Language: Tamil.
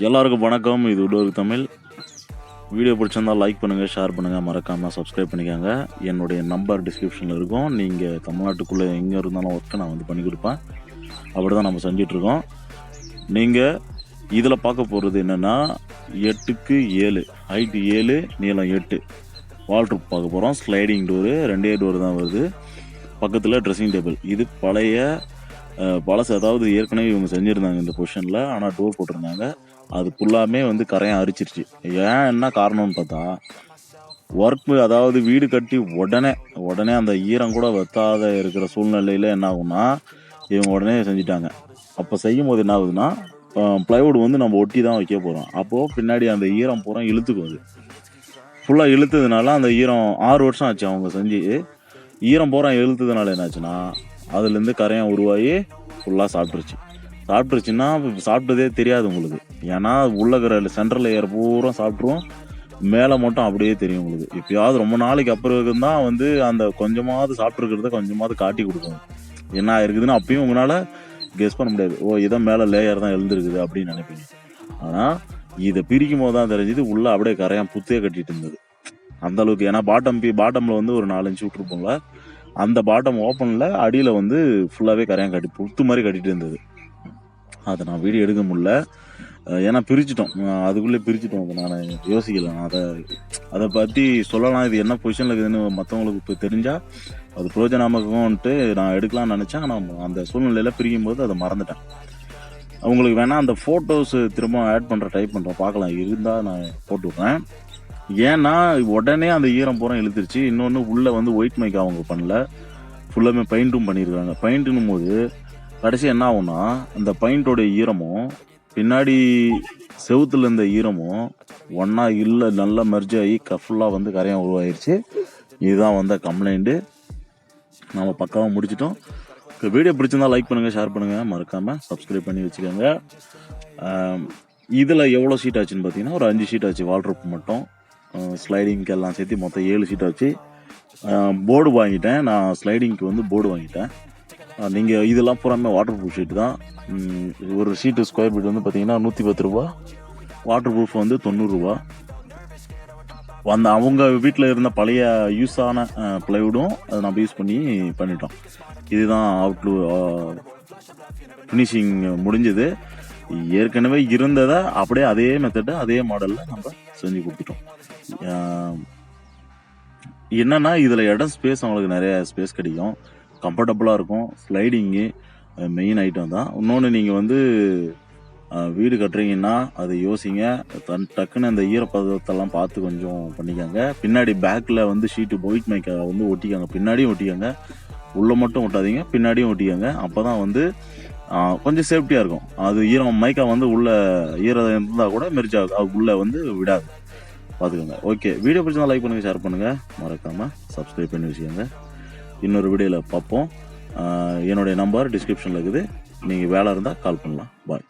எல்லாருக்கும் வணக்கம். இது உடோரு தமிழ். வீடியோ பிடிச்சிருந்தால் லைக் பண்ணுங்கள், ஷேர் பண்ணுங்கள், மறக்காமல் சப்ஸ்கிரைப் பண்ணிக்கோங்க. என்னுடைய நம்பர் டிஸ்கிரிப்ஷனில் இருக்கும். நீங்கள் தமிழ்நாட்டுக்குள்ளே எங்கே இருந்தாலும் ஒர்க்கை நான் பண்ணி கொடுப்பேன். அப்படி தான் நம்ம செஞ்சிட்ருக்கோம். நீங்கள் இதில் பார்க்க போகிறது என்னென்னா 8க்கு 7, ஹைட்டு 7, நீளம் 8 வால்ட்ரூப் பார்க்க போகிறோம். ஸ்லைடிங் டோரு, 2 டோர் தான் வருது. பக்கத்தில் ட்ரெஸ்ஸிங் டேபிள். இது பழசு, அதாவது ஏற்கனவே இவங்க செஞ்சுருந்தாங்க இந்த பொசிஷனில். ஆனால் டோர் போட்டிருந்தாங்க. அது ஃபுல்லாமே கரையான் அரிச்சிருச்சு. என்ன காரணம்னு பார்த்தா, அதாவது வீடு கட்டி உடனே அந்த ஈரம் கூட வத்தாத இருக்கிற சூழ்நிலையில் என்ன ஆகும்னா, இவங்க உடனே செஞ்சுட்டாங்க. அப்போ செய்யும் போது என்ன ஆகுதுன்னா, ப்ளைவுட் நம்ம ஒட்டி தான் வைக்க போகிறோம். அப்போது பின்னாடி அந்த ஈரம் பூரா இழுத்துக்கும். அது ஃபுல்லாக இழுத்ததுனால அந்த ஈரம் 6 வருஷம் ஆச்சு அவங்க செஞ்சு. ஈரம் பூரா இழுத்ததுனால என்னாச்சுன்னா, அதுலேருந்து கரையான் உருவாகி ஃபுல்லாக சாப்பிட்ருச்சுன்னா சாப்பிட்டதே தெரியாது உங்களுக்கு. ஏன்னா உள்ளக்கிற சென்ட்ரல் லேயர் பூரா சாப்பிட்ருவோம், மேலே மட்டும் அப்படியே தெரியும் உங்களுக்கு. எப்பயாவது ரொம்ப நாளைக்கு அப்புறம் தான் அந்த கொஞ்சமாவது சாப்பிட்ருக்கிறத கொஞ்சமாவது காட்டி கொடுக்கும் என்ன இருக்குதுன்னு. அப்பயும் உங்களால் கெஸ் பண்ண முடியாது. இதை மேலே லேயர் தான் எழுந்திருக்குது அப்படின்னு நினைப்பீங்க. ஆனால் இதை பிரிக்கும் போது தான் தெரிஞ்சுது உள்ளே அப்படியே கரையான் புத்தே கட்டிட்டு இருந்தது அந்த அளவுக்கு. ஏன்னா பாட்டமில் ஒரு 4 இன்ச்சு விட்டுருப்போங்களா, அந்த பாட்டம் ஓப்பனில் அடியில் ஃபுல்லாகவே கரையான் கட்டி புத்து மாதிரி கட்டிட்டு இருந்தது. அதை நான் வீடியோ எடுக்க முடியல, ஏன்னா பிரிச்சிட்டோம். அதுக்குள்ளே பிரிச்சிட்டோம். அதை நான் யோசிக்கல. அதை பற்றி சொல்லலாம், இது என்ன பொசிஷனில் இருக்குதுன்னு மற்றவங்களுக்கு இப்போ தெரிஞ்சால் அது பிரயோஜனமாகும்ன்ட்டு நான் எடுக்கலாம்னு நினச்சேன். ஆனால் அந்த சூழ்நிலையில் பிரிக்கும் போது அதை மறந்துட்டேன். அவங்களுக்கு வேணால் அந்த ஃபோட்டோஸ் திரும்ப ஆட் பண்ணுற ட்ரை பண்ணுறேன், பார்க்கலாம். இருந்தால் நான் போட்டு விட்றேன். ஏன்னா உடனே அந்த ஈரம் பூரா இழுத்துருச்சு. இன்னொன்று உள்ளே ஒயிட் மைக் அவங்க பண்ணல, ஃபுல்லாமே பெயிண்ட்டும் பண்ணியிருக்காங்க. பெயிண்ட்டுன்னும் போது கடைசி என்ன ஆகும்னா, அந்த பெயிண்டோடைய ஈரமும் பின்னாடி செவுத்துல இருந்த ஈரமும் ஒன்றா இல்லை, நல்லா மெர்ஜ் ஆகி ஃபுல்லாக கரையான் உருவாயிருச்சு. இதுதான் கம்ப்ளைண்ட்டு. நம்ம பக்காவாக முடிச்சிட்டோம். வீடியோ பிடிச்சிருந்தா லைக் பண்ணுங்கள், ஷேர் பண்ணுங்கள், மறக்காமல் சப்ஸ்கிரைப் பண்ணி வச்சுக்கோங்க. இதில் எவ்வளோ ஷீட் ஆச்சுன்னு பார்த்தீங்கன்னா, ஒரு 5 ஷீட் ஆச்சு. வால்ட்ரூப் மட்டும் ஸ்லைடிங்க்கு எல்லாம் சேர்த்து மொத்தம் 7 ஷீட் ஆச்சு. போர்டு வாங்கிட்டேன் நான். ஸ்லைடிங்க்கு போர்டு வாங்கிட்டேன். நீங்கள் இதெல்லாம் பூராமே வாட்டர் ப்ரூஃப் ஷீட்டு தான். ஒரு ஷீட்டு ஸ்கொயர் ஃபீட் பார்த்தீங்கன்னா 110 ரூபா. வாட்டர் ப்ரூஃப் 90 ரூபா. அவங்க வீட்டில் இருந்த பழைய யூஸான ப்ளைவுடும் அதை நம்ம யூஸ் பண்ணிட்டோம். இதுதான் ஃபினிஷிங் முடிஞ்சது. ஏற்கனவே இருந்ததை அப்படியே அதே மெத்தடு அதே மாடலில் நம்ம செஞ்சு கொடுத்துட்டோம். என்னன்னா இதில் இடம் ஸ்பேஸ் அவங்களுக்கு நிறைய ஸ்பேஸ் கிடைக்கும், கம்ஃபர்டபுளாக இருக்கும். ஸ்லைடிங்கு மெயின் ஐட்டம் தான். இன்னொன்று நீங்கள் வீடு கட்டுறீங்கன்னா அதை யோசிங்க. டக்குன்னு அந்த ஈரப்பதத்தெல்லாம் பார்த்து கொஞ்சம் பண்ணிக்கோங்க. பின்னாடி பேக்கில் ஷீட்டு ஒயிட் மைக்கை ஒட்டிக்கோங்க. பின்னாடியும் ஒட்டிக்கோங்க, உள்ளே மட்டும் ஒட்டாதீங்க, பின்னாடியும் ஒட்டிக்கோங்க. அப்போ தான் கொஞ்சம் சேஃப்டியாக இருக்கும். அது மைக்கா உள்ள ஈரம் இருந்தால் கூட மெரிச்சாகும், அது உள்ளே விடாது, பார்த்துக்கோங்க. ஓகே, வீடியோ பிடிச்சா லைக் பண்ணுங்கள், ஷேர் பண்ணுங்கள், மறக்காமல் சப்ஸ்கிரைப் பண்ணி வச்சுக்கோங்க. இன்னொரு வீடியோவில் பார்ப்போம். என்னுடைய நம்பர் டிஸ்கிரிப்ஷனில் இருக்குது. நீங்கள் வேலை இருந்தால் கால் பண்ணலாம். பாய்.